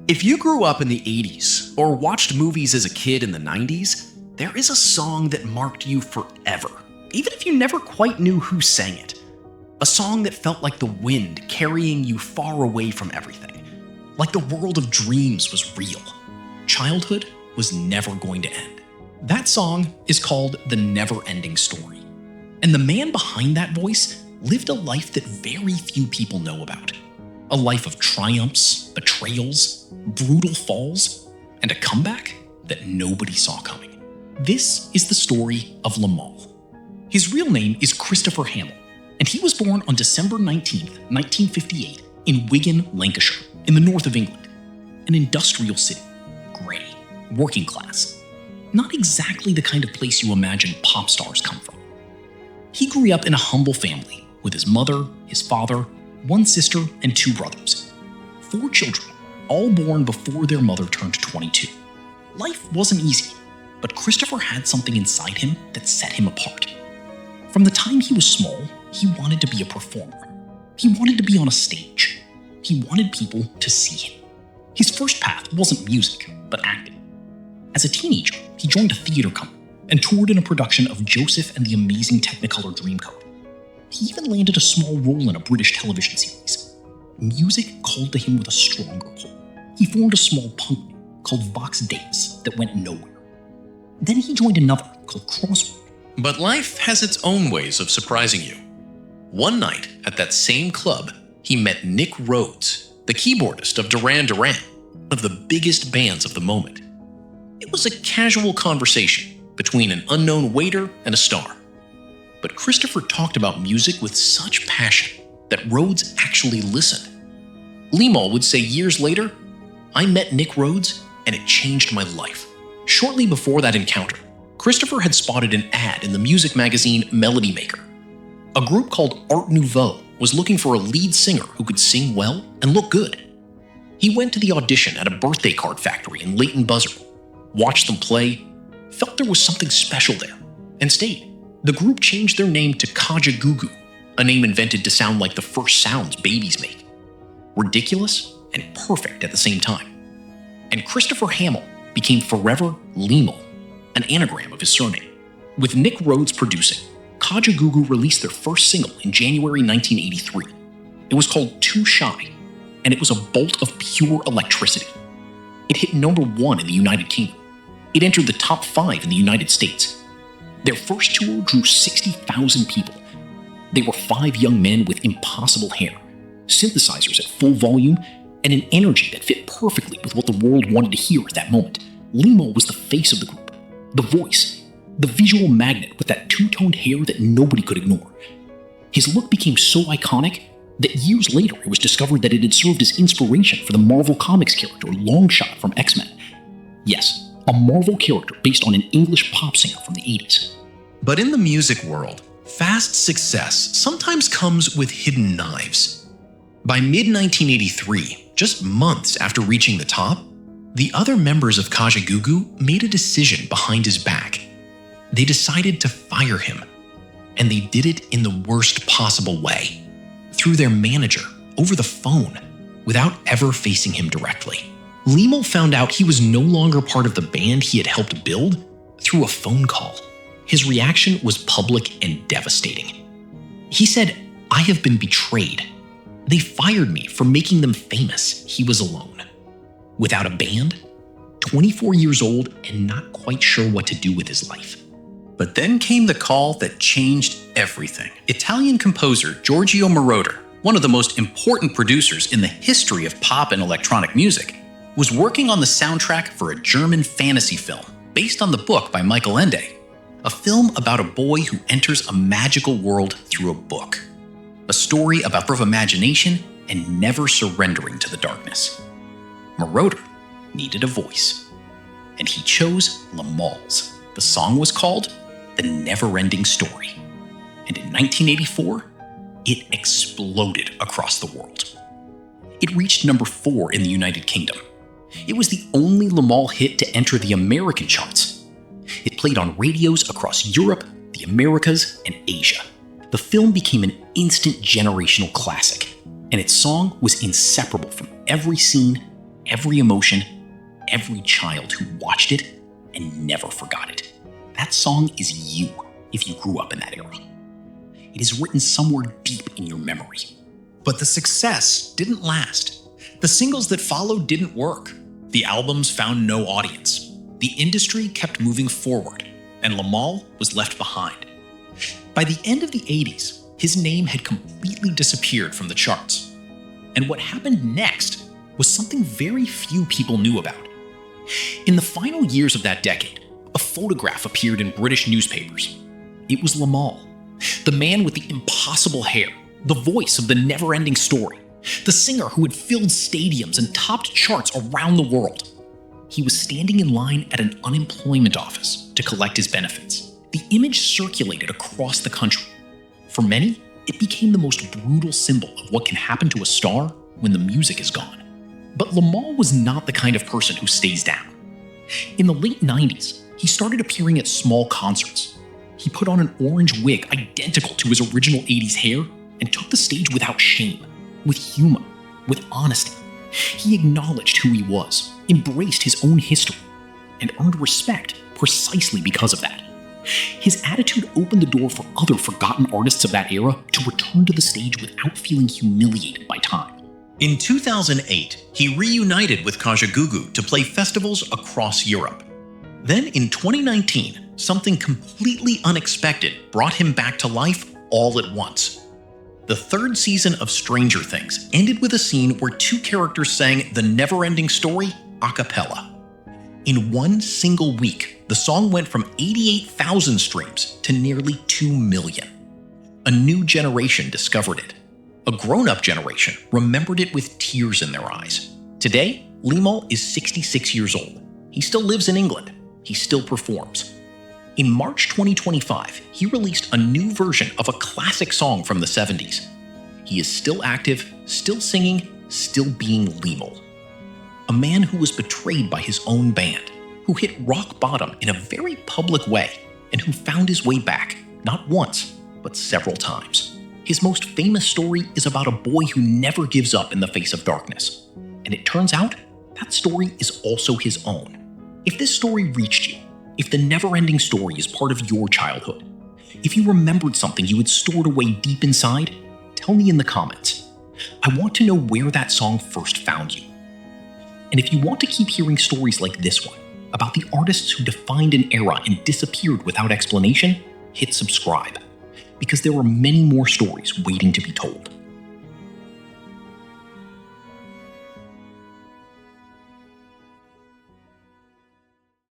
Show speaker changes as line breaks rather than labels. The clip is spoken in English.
If you grew up in the 80s or watched movies as a kid in the 90s, there is a song that marked you forever, even if you never quite knew who sang it. A song that felt like the wind carrying you far away from everything, like the world of dreams was real. Childhood was never going to end. That song is called The NeverEnding Story. And the man behind that voice lived a life that very few people know about. A life of triumphs, betrayals, brutal falls, and a comeback that nobody saw coming. This is the story of Limahl. His real name is Christopher Hamill, and he was born on December 19, 1958, in Wigan, Lancashire, in the north of England. An industrial city, grey, working class. Not exactly the kind of place you imagine pop stars come from. He grew up in a humble family with his mother, his father, one sister, and two brothers. 4 children, all born before their mother turned 22. Life wasn't easy, but Christopher had something inside him that set him apart. From the time he was small, he wanted to be a performer. He wanted to be on a stage. He wanted people to see him. His first path wasn't music, but acting. As a teenager, he joined a theater company and toured in a production of Joseph and the Amazing Technicolor Dreamcoat. He even landed a small role in a British television series. Music called to him with a stronger pull. He formed a small punk band called Vox Deus that went nowhere. Then he joined another called Crossroad.
But life has its own ways of surprising you. One night, at that same club, he met Nick Rhodes, the keyboardist of Duran Duran, one of the biggest bands of the moment. It was a casual conversation between an unknown waiter and a star. But Christopher talked about music with such passion that Rhodes actually listened. Limahl would say years later, "I met Nick Rhodes and it changed my life." Shortly before that encounter, Christopher had spotted an ad in the music magazine Melody Maker. A group called Art Nouveau was looking for a lead singer who could sing well and look good. He went to the audition at a birthday card factory in Leighton Buzzard, watched them play, felt there was something special there, and stayed. The group changed their name to Kaja Gugu, a name invented to sound like the first sounds babies make. Ridiculous and perfect at the same time. And Christopher Hamill became forever Limahl, an anagram of his surname. With Nick Rhodes producing, Kaja Gugu released their first single in January 1983. It was called Too Shy, and it was a bolt of pure electricity. It hit #1 in the United Kingdom. It entered the top 5 in the United States. Their first tour drew 60,000 people. They were 5 young men with impossible hair, synthesizers at full volume, and an energy that fit perfectly with what the world wanted to hear at that moment. Limahl was the face of the group, the voice, the visual magnet with that two-toned hair that nobody could ignore. His look became so iconic that years later it was discovered that it had served as inspiration for the Marvel Comics character Longshot from X-Men. Yes, a Marvel character based on an English pop singer from the 80s. But in the music world, fast success sometimes comes with hidden knives. By mid-1983, just months after reaching the top, the other members of Kaja Gugu made a decision behind his back. They decided to fire him, and they did it in the worst possible way, through their manager, over the phone, without ever facing him directly. Limahl found out he was no longer part of the band he had helped build through a phone call. His reaction was public and devastating. He said, "I have been betrayed. They fired me for making them famous." He was alone, without a band, 24 years old, and not quite sure what to do with his life.
But then came the call that changed everything. Italian composer Giorgio Moroder, one of the most important producers in the history of pop and electronic music, was working on the soundtrack for a German fantasy film based on the book by Michael Ende, a film about a boy who enters a magical world through a book. A story about proof of imagination and never surrendering to the darkness. Moroder needed a voice, and he chose Limahl's. The song was called The NeverEnding Story, and in 1984, it exploded across the world. It reached #4 in the United Kingdom. It was the only Limahl hit to enter the American charts. It played on radios across Europe, the Americas, and Asia. The film became an instant generational classic, and its song was inseparable from every scene, every emotion, every child who watched it and never forgot it. That song is you if you grew up in that era. It is written somewhere deep in your memory. But the success didn't last. The singles that followed didn't work. The albums found no audience. The industry kept moving forward, and Limahl was left behind. By the end of the 80s, his name had completely disappeared from the charts. And what happened next was something very few people knew about. In the final years of that decade, a photograph appeared in British newspapers. It was Limahl, the man with the impossible hair, the voice of the NeverEnding story, the singer who had filled stadiums and topped charts around the world. He was standing in line at an unemployment office to collect his benefits. The image circulated across the country. For many, it became the most brutal symbol of what can happen to a star when the music is gone. But Limahl was not the kind of person who stays down. In the late 90s, he started appearing at small concerts. He put on an orange wig identical to his original 80s hair and took the stage without shame, with humor, with honesty. He acknowledged who he was, embraced his own history, and earned respect precisely because of that. His attitude opened the door for other forgotten artists of that era to return to the stage without feeling humiliated by time.
In 2008, he reunited with Kajagoogoo to play festivals across Europe. Then in 2019, something completely unexpected brought him back to life all at once. The third season of Stranger Things ended with a scene where two characters sang the NeverEnding story a cappella. In one single week, the song went from 88,000 streams to nearly 2 million. A new generation discovered it. A grown-up generation remembered it with tears in their eyes. Today, Limahl is 66 years old. He still lives in England. He still performs. In March 2025, he released a new version of a classic song from the 70s. He is still active, still singing, still being Limahl. A man who was betrayed by his own band, who hit rock bottom in a very public way, and who found his way back, not once, but several times. His most famous story is about a boy who never gives up in the face of darkness. And it turns out, that story is also his own. If this story reached you, if the NeverEnding story is part of your childhood, if you remembered something you had stored away deep inside, tell me in the comments. I want to know where that song first found you. And if you want to keep hearing stories like this one, about the artists who defined an era and disappeared without explanation, hit subscribe, because there are many more stories waiting to be told.